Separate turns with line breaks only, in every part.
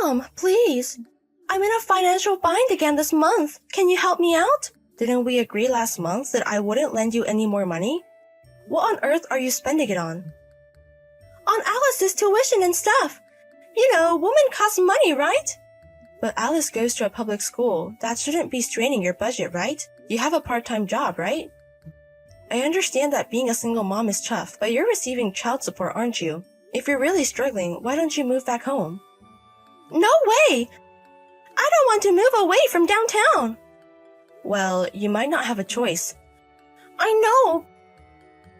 Mom, please. I'm in a financial bind again this month. Can you help me out? Didn't we agree last month that I wouldn't lend you any more money? What on earth are you spending it on? On Alice's tuition and stuff. You know, women cost money, right? But Alice goes to a public school. That shouldn't be straining your budget, right? You have a part-time job, right? I understand that being a single mom is tough, but you're receiving child support, aren't you? If you're really struggling, why don't you move back home? No way! I don't want to move away from downtown. Well, you might not have a choice. I know,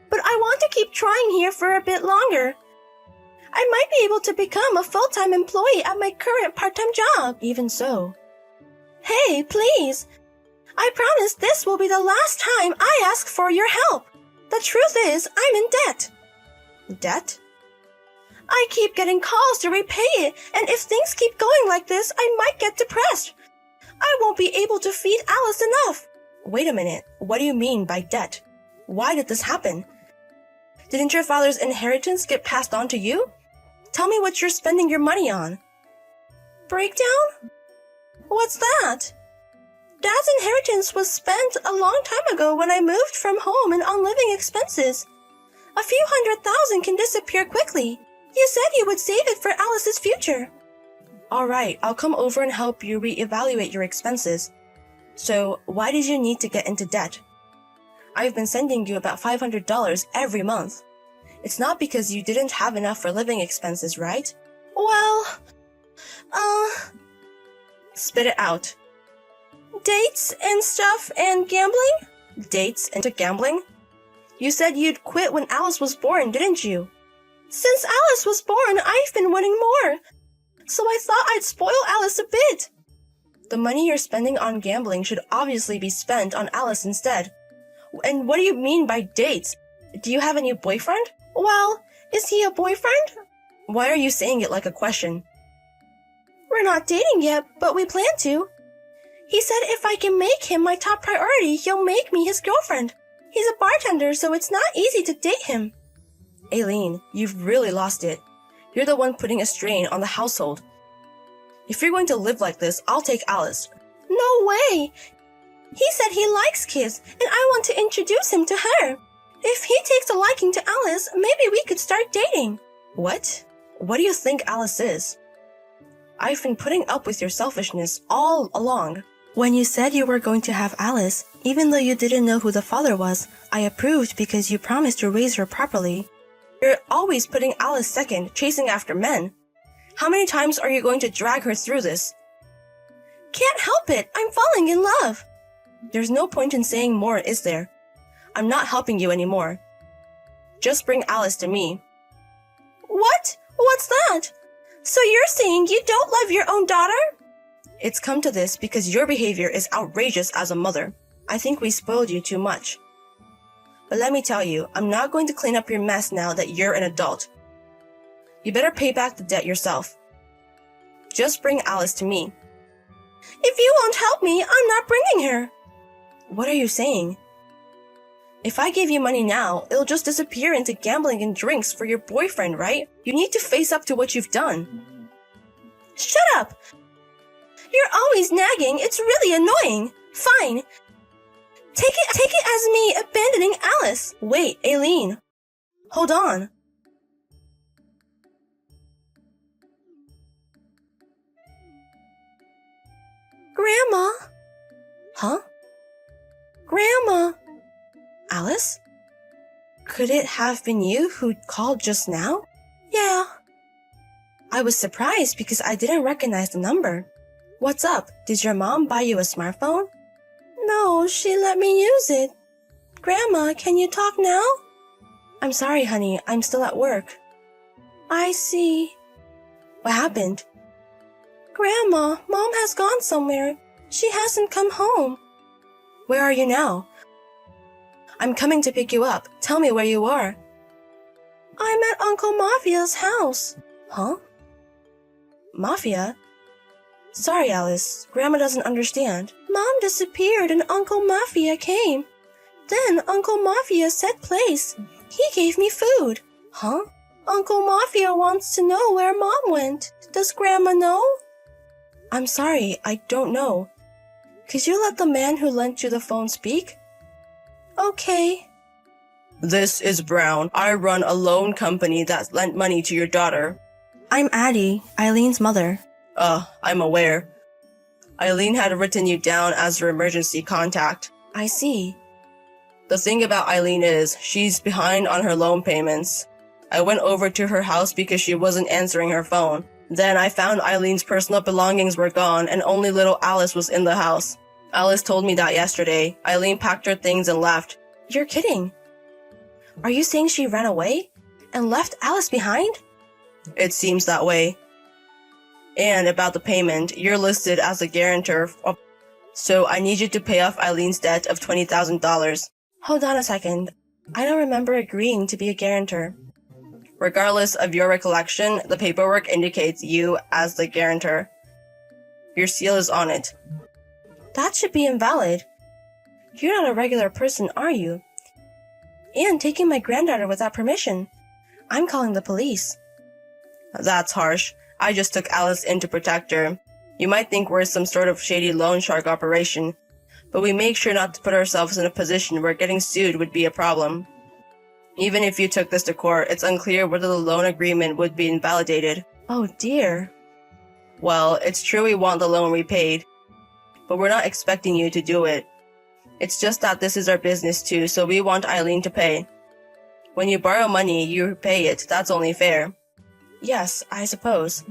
but I want to keep trying here for a bit longer. I might be able to become a full-time employee at my current part-time job. Even so. Hey, please. I promise this will be the last time I ask for your help. The truth is, I'm in debt. Debt? I keep getting calls to repay it, and if things keep going like this, I might get depressed. I won't be able to feed Alice enough. Wait a minute. What do you mean by debt? Why did this happen? Didn't your father's inheritance get passed on to you? Tell me what you're spending your money on. Breakdown? What's that? Dad's inheritance was spent a long time ago when I moved from home and on living expenses. A few $100,000 can disappear quickly. You said you would save it for Alice's future. Alright, I'll come over and help you reevaluate your expenses. So, why did you need to get into debt? I've been sending you about $500 every month. It's not because you didn't have enough for living expenses, right? Well, Spit it out. Dates and stuff and gambling? Dates and gambling? You said you'd quit when Alice was born, didn't you? Since Alice was born, I've been winning more. So I thought I'd spoil Alice a bit. The money you're spending on gambling should obviously be spent on Alice instead. And what do you mean by dates? Do you have a new boyfriend? Well, is he a boyfriend? Why are you saying it like a question? We're not dating yet, but we plan to. He said if I can make him my top priority, he'll make me his girlfriend. He's a bartender, so it's not easy to date him. Aileen, you've really lost it. You're the one putting a strain on the household. If you're going to live like this, I'll take Alice. No way! He said he likes kids, and I want to introduce him to her. If he takes a liking to Alice, maybe we could start dating. What? What do you think Alice is? I've been putting up with your selfishness all along. When you said you were going to have Alice, even though you didn't know who the father was, I approved because you promised to raise her properly. You're always putting Alice second, chasing after men. How many times are you going to drag her through this? Can't help it. I'm falling in love. There's no point in saying more, is there? I'm not helping you anymore. Just bring Alice to me. What? What's that? So you're saying you don't love your own daughter? It's come to this because your behavior is outrageous as a mother. I think we spoiled you too much. But let me tell you, I'm not going to clean up your mess now that you're an adult. You better pay back the debt yourself. Just bring Alice to me. If you won't help me, I'm not bringing her. What are you saying? If I gave you money now, it'll just disappear into gambling and drinks for your boyfriend, right? You need to face up to what you've done. Shut up! You're always nagging. It's really annoying. Fine. Take it as me abandoning Alice. Wait, Aileen. Hold on. Grandma. Huh? Grandma. Alice? Could it have been you who called just now? Yeah. I was surprised because I didn't recognize the number. What's up? Did your mom buy you a smartphone? No, she let me use it. Grandma, can you talk now? I'm sorry, honey. I'm still at work. I see. What happened? Grandma, Mom has gone somewhere. She hasn't come home. Where are you now? I'm coming to pick you up. Tell me where you are. I'm at Uncle Mafia's house. Huh? Mafia? Sorry, Alice. Grandma doesn't understand. Mom disappeared and Uncle Mafia came. Then Uncle Mafia set place. He gave me food. Huh? Uncle Mafia wants to know where Mom went. Does Grandma know? I'm sorry, I don't know. Could you let the man who lent you the phone speak? Okay. This is Brown. I run a loan company that lent money to your daughter. I'm Addie, Eileen's mother. I'm aware. Eileen had written you down as her emergency contact. I see. The thing about Eileen is, she's behind on her loan payments. I went over to her house because she wasn't answering her phone. Then I found Eileen's personal belongings were gone and only little Alice was in the house. Alice told me that yesterday. Eileen packed her things and left. You're kidding. Are you saying she ran away and left Alice behind? It seems that way. And about the payment, you're listed as a guarantor, so I need you to pay off Eileen's debt of $20,000. Hold on a second. I don't remember agreeing to be a guarantor. Regardless of your recollection, the paperwork indicates you as the guarantor. Your seal is on it. That should be invalid. You're not a regular person, are you? And taking my granddaughter without permission. I'm calling the police. That's harsh. I just took Alice in to protect her. You might think we're some sort of shady loan shark operation, but we make sure not to put ourselves in a position where getting sued would be a problem. Even if you took this to court, it's unclear whether the loan agreement would be invalidated. Oh dear. Well, it's true we want the loan repaid, but we're not expecting you to do it. It's just that this is our business too, so we want Eileen to pay. When you borrow money, you pay it. That's only fair. Yes, I suppose.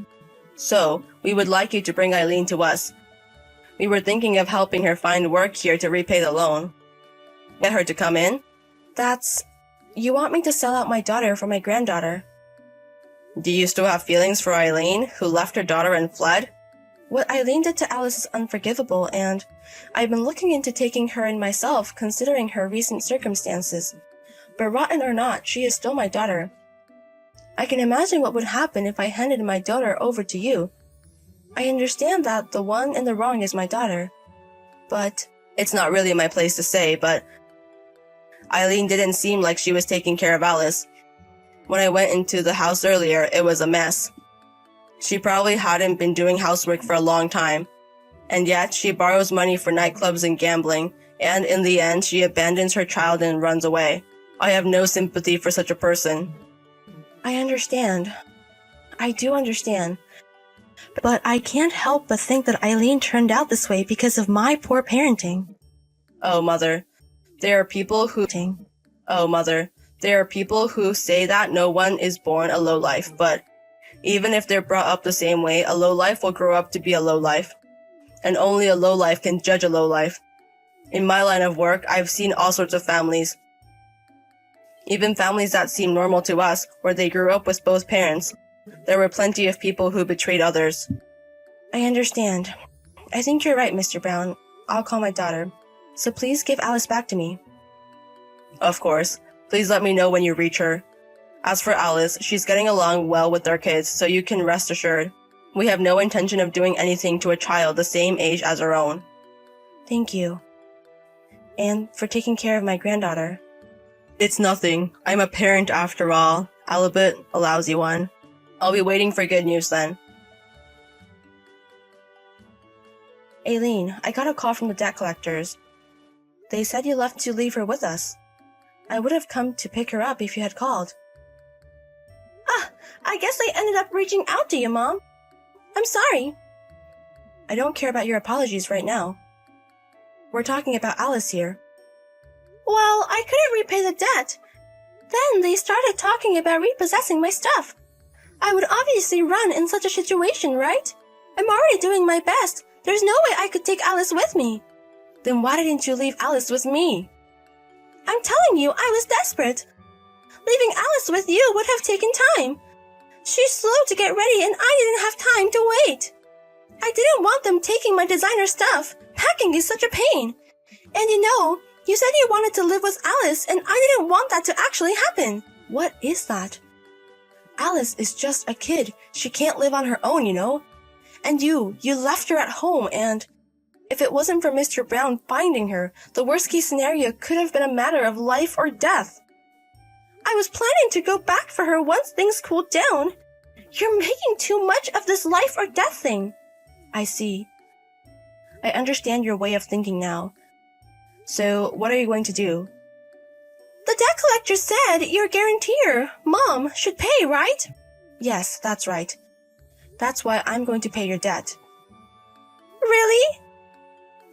So, we would like you to bring Eileen to us. We were thinking of helping her find work here to repay the loan. Get her to come in? You want me to sell out my daughter for my granddaughter? Do you still have feelings for Eileen, who left her daughter and fled? What Eileen did to Alice is unforgivable, and I've been looking into taking her in myself, considering her recent circumstances. But rotten or not, she is still my daughter. I can imagine what would happen if I handed my daughter over to you. I understand that the one in the wrong is my daughter. But it's not really my place to say, but Eileen didn't seem like she was taking care of Alice. When I went into the house earlier, it was a mess. She probably hadn't been doing housework for a long time. And yet, she borrows money for nightclubs and gambling, and in the end, she abandons her child and runs away. I have no sympathy for such a person. I understand. I do understand. But I can't help but think that Eileen turned out this way because of my poor parenting. Oh, Mother. There are people who say that no one is born a lowlife, but even if they're brought up the same way, a lowlife will grow up to be a lowlife. And only a lowlife can judge a lowlife. In my line of work, I've seen all sorts of families. Even families that seem normal to us, where they grew up with both parents. There were plenty of people who betrayed others. I understand. I think you're right, Mr. Brown. I'll call my daughter. So please give Alice back to me. Of course. Please let me know when you reach her. As for Alice, she's getting along well with our kids, so you can rest assured. We have no intention of doing anything to a child the same age as our own. Thank you. And for taking care of my granddaughter. It's nothing. I'm a parent after all, albeit a lousy one. I'll be waiting for good news then. Aileen, I got a call from the debt collectors. They said you left to leave her with us. I would have come to pick her up if you had called. I guess I ended up reaching out to you, Mom. I'm sorry. I don't care about your apologies right now. We're talking about Alice here. Well, I couldn't repay the debt. Then they started talking about repossessing my stuff. I would obviously run in such a situation, right? I'm already doing my best. There's no way I could take Alice with me. Then why didn't you leave Alice with me? I'm telling you, I was desperate. Leaving Alice with you would have taken time. She's slow to get ready and I didn't have time to wait. I didn't want them taking my designer stuff. Packing is such a pain. And you said you wanted to live with Alice and I didn't want that to actually happen. What is that? Alice is just a kid. She can't live on her own, And you left her at home and if it wasn't for Mr. Brown finding her, the worst case scenario could have been a matter of life or death. I was planning to go back for her once things cooled down. You're making too much of this life or death thing. I see. I understand your way of thinking now. So, what are you going to do? The debt collector said your guarantor, Mom, should pay, right? Yes, that's right. That's why I'm going to pay your debt. Really?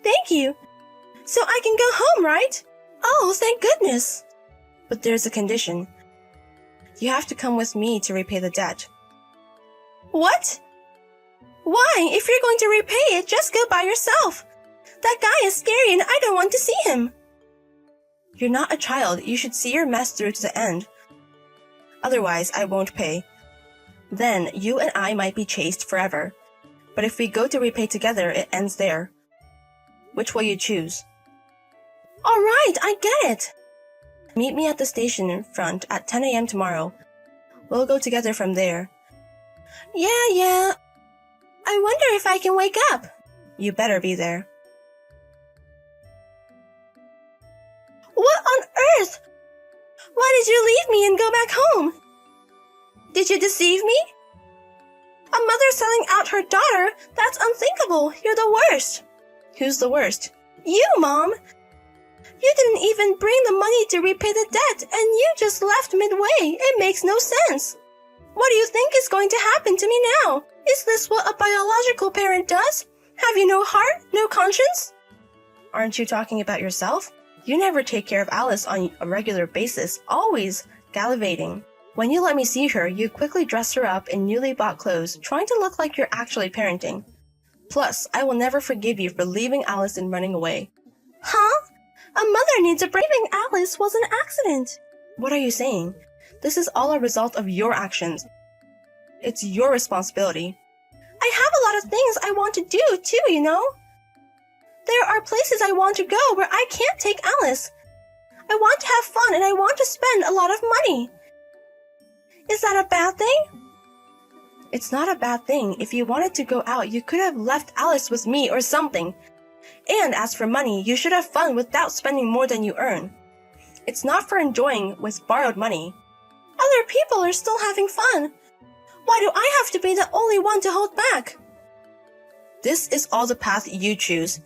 Thank you. So I can go home, right? Oh, thank goodness. But there's a condition. You have to come with me to repay the debt. What? Why? If you're going to repay it, just go by yourself. That guy is scary and I don't want to see him. You're not a child. You should see your mess through to the end. Otherwise, I won't pay. Then, you and I might be chased forever. But if we go to repay together, it ends there. Which will you choose? All right, I get it. Meet me at the station front at 10 a.m. tomorrow. We'll go together from there. Yeah. I wonder if I can wake up. You better be there. What on earth? Why did you leave me and go back home? Did you deceive me? A mother selling out her daughter? That's unthinkable. You're the worst. Who's the worst? You, Mom. You didn't even bring the money to repay the debt, and you just left midway. It makes no sense. What do you think is going to happen to me now? Is this what a biological parent does? Have you no heart, no conscience? Aren't you talking about yourself? You never take care of Alice on a regular basis, always gallivanting. When you let me see her, you quickly dress her up in newly bought clothes, trying to look like you're actually parenting. Plus, I will never forgive you for leaving Alice and running away. Huh? A mother needs a break. Leaving Alice was an accident. What are you saying? This is all a result of your actions. It's your responsibility. I have a lot of things I want to do too, you know? There are places I want to go where I can't take Alice. I want to have fun and I want to spend a lot of money. Is that a bad thing? It's not a bad thing. If you wanted to go out, you could have left Alice with me or something. And as for money, you should have fun without spending more than you earn. It's not for enjoying with borrowed money. Other people are still having fun. Why do I have to be the only one to hold back? This is all the path you choose.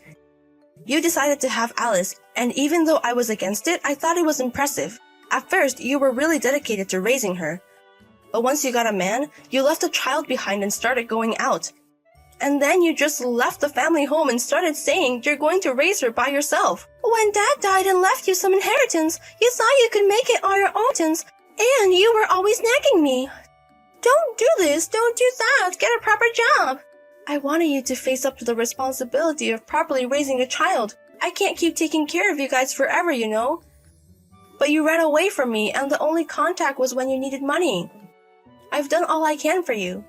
You decided to have Alice, and even though I was against it, I thought it was impressive. At first, you were really dedicated to raising her. But once you got a man, you left a child behind and started going out. And then you just left the family home and started saying you're going to raise her by yourself. When Dad died and left you some inheritance, you thought you could make it on your own, and you were always nagging me. Don't do this, don't do that, get a proper job. I wanted you to face up to the responsibility of properly raising a child. I can't keep taking care of you guys forever, you know. But you ran away from me, and the only contact was when you needed money. I've done all I can for you.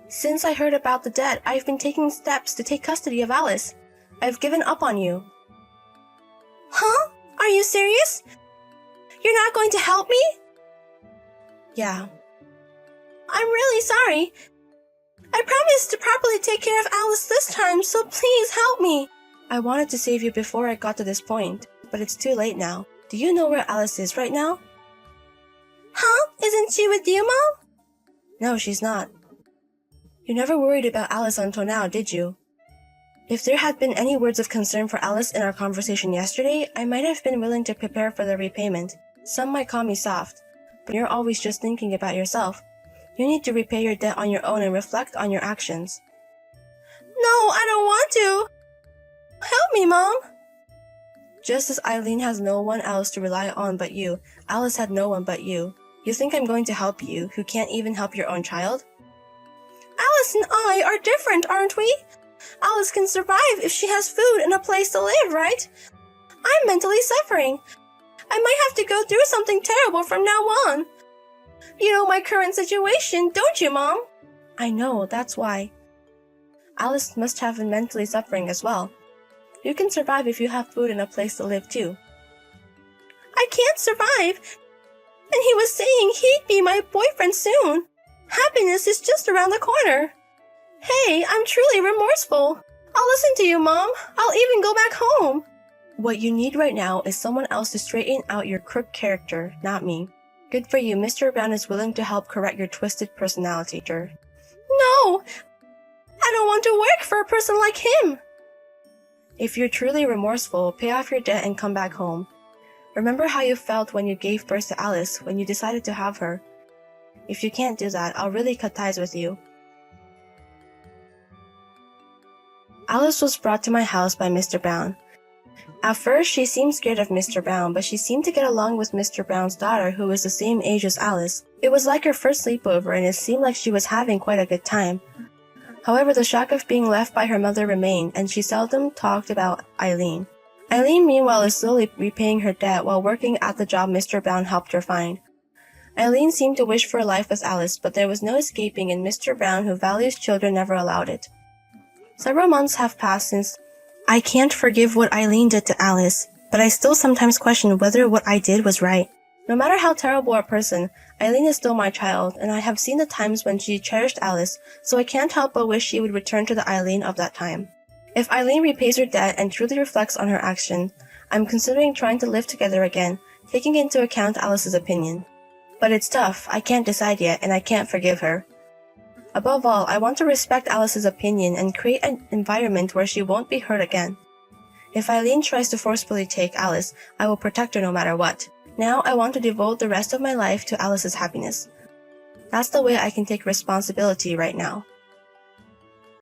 Since I heard about the debt, I've been taking steps to take custody of Alice. I've given up on you. Huh? Are you serious? You're not going to help me? Yeah. I'm really sorry. I promised to properly take care of Alice this time, so please help me. I wanted to save you before I got to this point, but it's too late now. Do you know where Alice is right now? Huh? Isn't she with you, Mom? No, she's not. You never worried about Alice until now, did you? If there had been any words of concern for Alice in our conversation yesterday, I might have been willing to prepare for the repayment. Some might call me soft, but you're always just thinking about yourself. You need to repay your debt on your own and reflect on your actions. No, I don't want to. Help me, Mom. Just as Eileen has no one else to rely on but you, Alice had no one but you. You think I'm going to help you, who can't even help your own child? Alice and I are different, aren't we? Alice can survive if she has food and a place to live, right? I'm mentally suffering. I might have to go through something terrible from now on. You know my current situation, don't you, Mom? I know, that's why. Alice must have been mentally suffering as well. You can survive if you have food and a place to live too. I can't survive. And he was saying he'd be my boyfriend soon. Happiness is just around the corner. Hey, I'm truly remorseful. I'll listen to you, Mom. I'll even go back home. What you need right now is someone else to straighten out your crooked character, not me. Good for you, Mr. Brown is willing to help correct your twisted personality, No! I don't want to work for a person like him. If you're truly remorseful, pay off your debt and come back home. Remember how you felt when you gave birth to Alice, when you decided to have her. If you can't do that, I'll really cut ties with you. Alice was brought to my house by Mr. Brown. At first, she seemed scared of Mr. Brown, but she seemed to get along with Mr. Brown's daughter, who was the same age as Alice. It was like her first sleepover, and it seemed like she was having quite a good time. However, the shock of being left by her mother remained, and she seldom talked about Eileen. Eileen, meanwhile, is slowly repaying her debt while working at the job Mr. Brown helped her find. Eileen seemed to wish for a life with Alice, but there was no escaping, and Mr. Brown, who values children, never allowed it. Several months have passed since I can't forgive what Eileen did to Alice, but I still sometimes question whether what I did was right. No matter how terrible a person, Eileen is still my child, and I have seen the times when she cherished Alice, so I can't help but wish she would return to the Eileen of that time. If Eileen repays her debt and truly reflects on her action, I'm considering trying to live together again, taking into account Alice's opinion. But it's tough, I can't decide yet, and I can't forgive her. Above all, I want to respect Alice's opinion and create an environment where she won't be hurt again. If Eileen tries to forcefully take Alice, I will protect her no matter what. Now I want to devote the rest of my life to Alice's happiness. That's the way I can take responsibility right now.